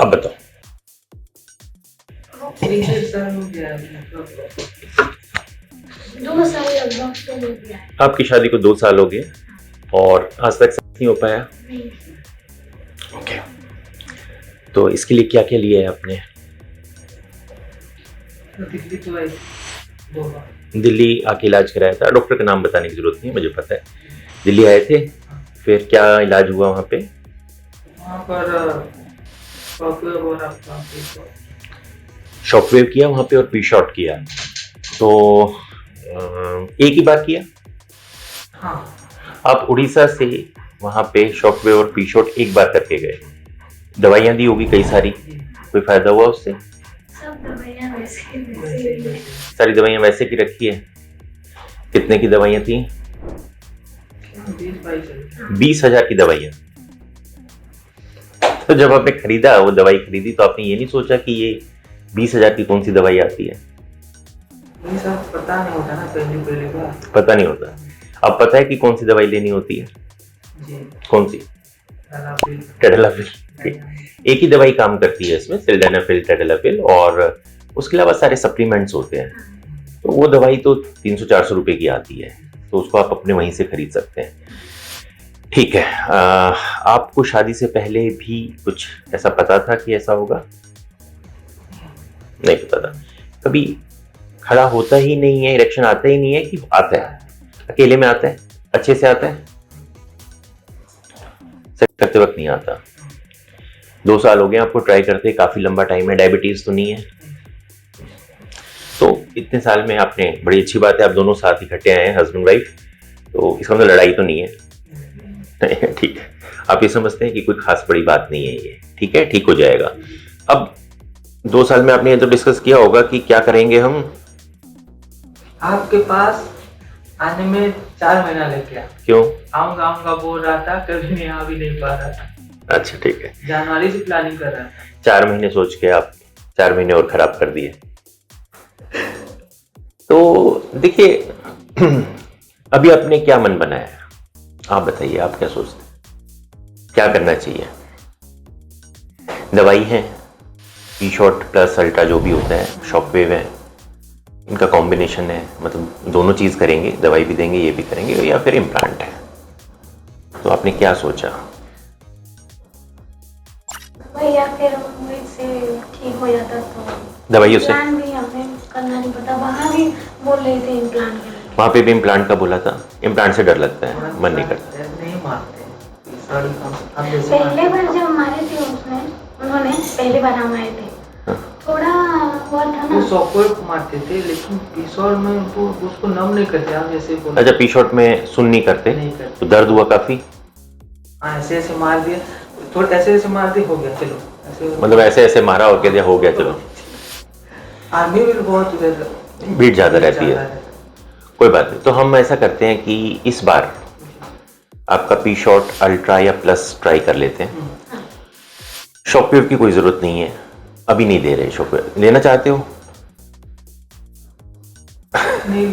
अब बताओ। 2 साल लगभग तो हो गया है। आपकी शादी को 2 साल हो गए और आज तक सेक्स नहीं हो पाया? नहीं। ओके। तो इसके लिए क्या क्या लिया है आपने? दिल्ली आके इलाज कराया था, डॉक्टर का नाम बताने की जरूरत नहीं है, मुझे पता है। दिल्ली आए थे, फिर क्या इलाज हुआ वहाँ पे? वहाँ पर शॉकवेव किया वहाँ पे और पी शॉट किया। तो एक ही बार किया? हाँ। आप उड़ीसा से वहाँ पे शॉकवेव और पी शॉट एक बार करके गए। दवाइयाँ दी होगी कई सारी, कोई फायदा हुआ उससे? सब दवाइयाँ वैसे सारी दवाइयाँ वैसे की रखी है? कितने की दवाइयाँ थी? 20,000 की दवाइयाँ। तो जब आपने खरीदा, वो दवाई खरीदी, तो आपने ये नहीं सोचा कि ये 20,000 की कौन सी दवाई आती है? नहीं सर, पता नहीं होता ना पहली बार। पता नहीं होता। अब पता है कि कौन सी दवाई लेनी होती है? जी। कौन सी? टेडलाफिल। एक ही दवाई काम करती है इसमें, सिल्डेनाफिल, टेडलाफिल, और उसके अलावा सारे सप्लीमेंट्स होते हैं। तो वो दवाई तो 300-400 रुपए की आती है, तो उसको आप अपने वहीं से खरीद सकते हैं। ठीक है। आपको शादी से पहले भी कुछ ऐसा पता था कि ऐसा होगा? नहीं पता था। कभी खड़ा होता ही नहीं है, इरेक्शन आता ही नहीं है कि आता है? अकेले में आता है? अच्छे से आता है? सेक्स करते वक्त नहीं आता? 2 साल हो गए आपको ट्राई करते, काफी लंबा टाइम है। डायबिटीज तो नहीं है? तो इतने साल में आपने, बड़ी अच्छी बात है, आप दोनों साथ इकट्ठे आए हैं, हस्बैंड वाइफ, तो इसका मतलब लड़ाई तो नहीं है। ठीक है, आप ये समझते हैं कि कोई खास बड़ी बात नहीं है ये, ठीक है, ठीक हो जाएगा। अब 2 साल में आपने ये तो डिस्कस किया होगा कि क्या करेंगे हम। आपके पास आने में 4 महीना लग गया। क्यों? आऊंगा बोल रहा था, कभी नहीं आ भी नहीं पा रहा था। अच्छा ठीक है। जनवरी से प्लानिंग कर रहा था। 4 महीने सोच के आप 4 महीने और खराब कर दिए। तो देखिए, अभी आपने क्या मन बनाया है, आप बताइए, आप क्या सोचते हैं क्या करना चाहिए? दवाई है, पी शॉट प्लस अल्ट्रा जो भी होता है, शॉकवेव है, इनका कॉम्बिनेशन है, मतलब दोनों चीज करेंगे, दवाई भी देंगे, ये भी करेंगे, या फिर इम्प्लांट है? तो आपने क्या सोचा? भैया फिर से ठीक हो जाता तो दवाइयों से? इम्प्लांट भी हमें करना नहीं पता, वहाँ भी बोल रहे थे इम्प्लांट के लिए। वहाँ पे भी इम्प्लांट का बोला था? इम्प्लांट से डर लगता है, मन नहीं करता? नहीं मारते। पहले बार जब मारे थे उन्होंने पहली बार हम आए थे, थोड़ा हुआ था ना। वो सॉफ्टवेयर मारते थे, लेकिन पीसॉट में वो उसको नम नहीं करते। आप जैसे बोले। अच्छा, पी शॉट में सुन नहीं करते? तो दर्द हुआ काफी? हाँ, ऐसे मार दिया, थोड़ा ऐसे मार दिया, हो गया, चलो ऐसे। मतलब ऐसे मारा और कह दिया हो गया चलो? आर्मी में बहुत भीड़ ज्यादा रहती है। कोई बात नहीं, तो हम ऐसा करते हैं कि इस बार आपका पी शॉट अल्ट्रा या प्लस ट्राई कर लेते हैं। शॉकवेव की कोई जरूरत नहीं है, अभी नहीं दे रहे। शॉकवेव लेना चाहते हो? नहीं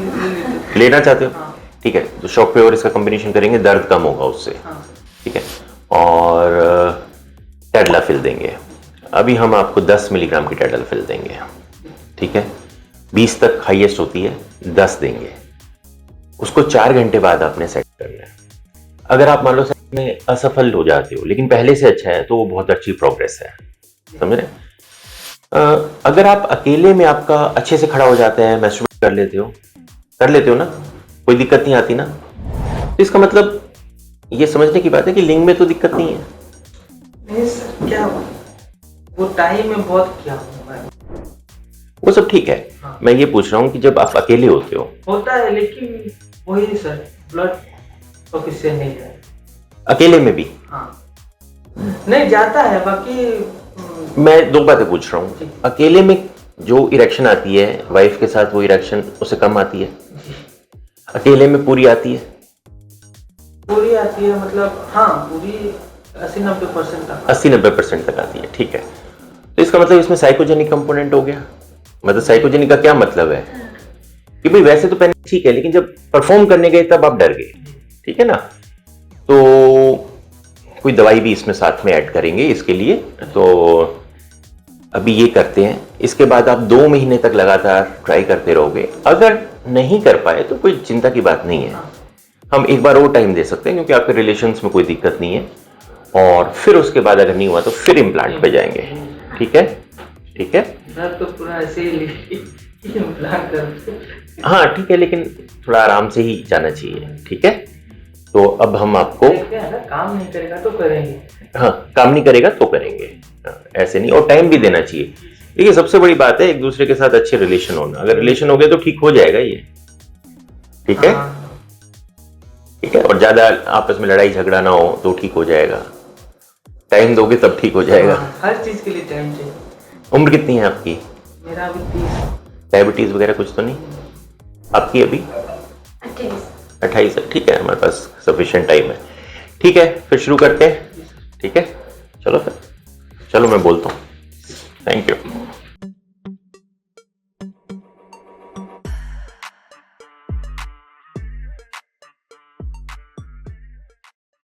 लेना चाहते हो? हाँ। ठीक है, तो शॉकवेव और इसका कॉम्बिनेशन करेंगे, दर्द कम होगा उससे। हाँ। ठीक है, और टेडलाफिल देंगे। अभी हम आपको 10 मिलीग्राम की टेडलाफिल देंगे, ठीक है? 20 तक हाईएस्ट होती है, 10 देंगे। उसको 4 घंटे बाद आपने सेट करना है। अगर आप मान लो सेट में असफल हो जाते हो, लेकिन पहले से अच्छा है, तो वो बहुत अच्छी प्रोग्रेस है, समझ रहे? अगर आप अकेले में आपका अच्छे से खड़ा हो जाता है, मैस्टरबेट कर लेते हो ना, कोई दिक्कत नहीं आती ना, तो इसका मतलब ये समझने की बात है कि लिंग में तो दिक्कत नहीं है। नहीं सर, क्या वो टाइम में बहुत क्या वो सब ठीक है। हाँ। मैं ये पूछ रहा हूँ कि जब आप अकेले होते हो। होता है, लेकिन वही सर, ब्लड ऑफिशियल नहीं है अकेले में भी? हाँ, नहीं जाता है, बाकी मैं 2 बातें पूछ रहा हूँ। अकेले में जो इरेक्शन आती है वाइफ के साथ, वो इरेक्शन उससे कम आती है? अकेले में पूरी आती है? पूरी आती है, मतलब हाँ, पूरी 80-90% तक। 80-90% तक आती है, ठीक है। तो इसका मतलब इसमें साइकोजेनिक कंपोनेंट हो गया। मतलब साइकोजेनिक का क्या मतलब है कि भाई वैसे तो पहले ठीक है, लेकिन जब परफॉर्म करने गए तब आप डर गए, ठीक है ना? तो कोई दवाई भी इसमें साथ में ऐड करेंगे इसके लिए। तो अभी ये करते हैं, इसके बाद आप 2 महीने तक लगातार ट्राई करते रहोगे। अगर नहीं कर पाए तो कोई चिंता की बात नहीं है, हम एक बार और टाइम दे सकते हैं क्योंकि आपके रिलेशंस में कोई दिक्कत नहीं है। और फिर उसके बाद अगर नहीं हुआ तो फिर इम्प्लांट पे जाएंगे। ठीक है, ठीक है। सर तो पूरा ऐसे ही इम्प्लांट कर। हाँ ठीक है, लेकिन थोड़ा आराम से ही जाना चाहिए। ठीक है, तो अब हम आपको क्या है ना, काम नहीं करेगा तो करेंगे। हाँ, काम नहीं करेगा तो करेंगे, ऐसे नहीं। और टाइम भी देना चाहिए। देखिए सबसे बड़ी बात है एक दूसरे के साथ अच्छे रिलेशन होना। अगर रिलेशन हो गया तो ठीक हो जाएगा ये। ठीक है, ठीक है। और ज्यादा आपस में लड़ाई झगड़ा ना हो तो ठीक हो जाएगा। टाइम दोगे तब ठीक हो जाएगा। हर चीज के लिए टाइम चाहिए। उम्र कितनी है आपकी? मेरा अभी 30। डायबिटीज वगैरह कुछ तो नहीं? आपकी अभी 28 है। ठीक है, हमारे पास सफिशिएंट टाइम है। ठीक है, फिर शुरू करते हैं। ठीक है, चलो फिर, चलो मैं बोलता हूँ। Thank you.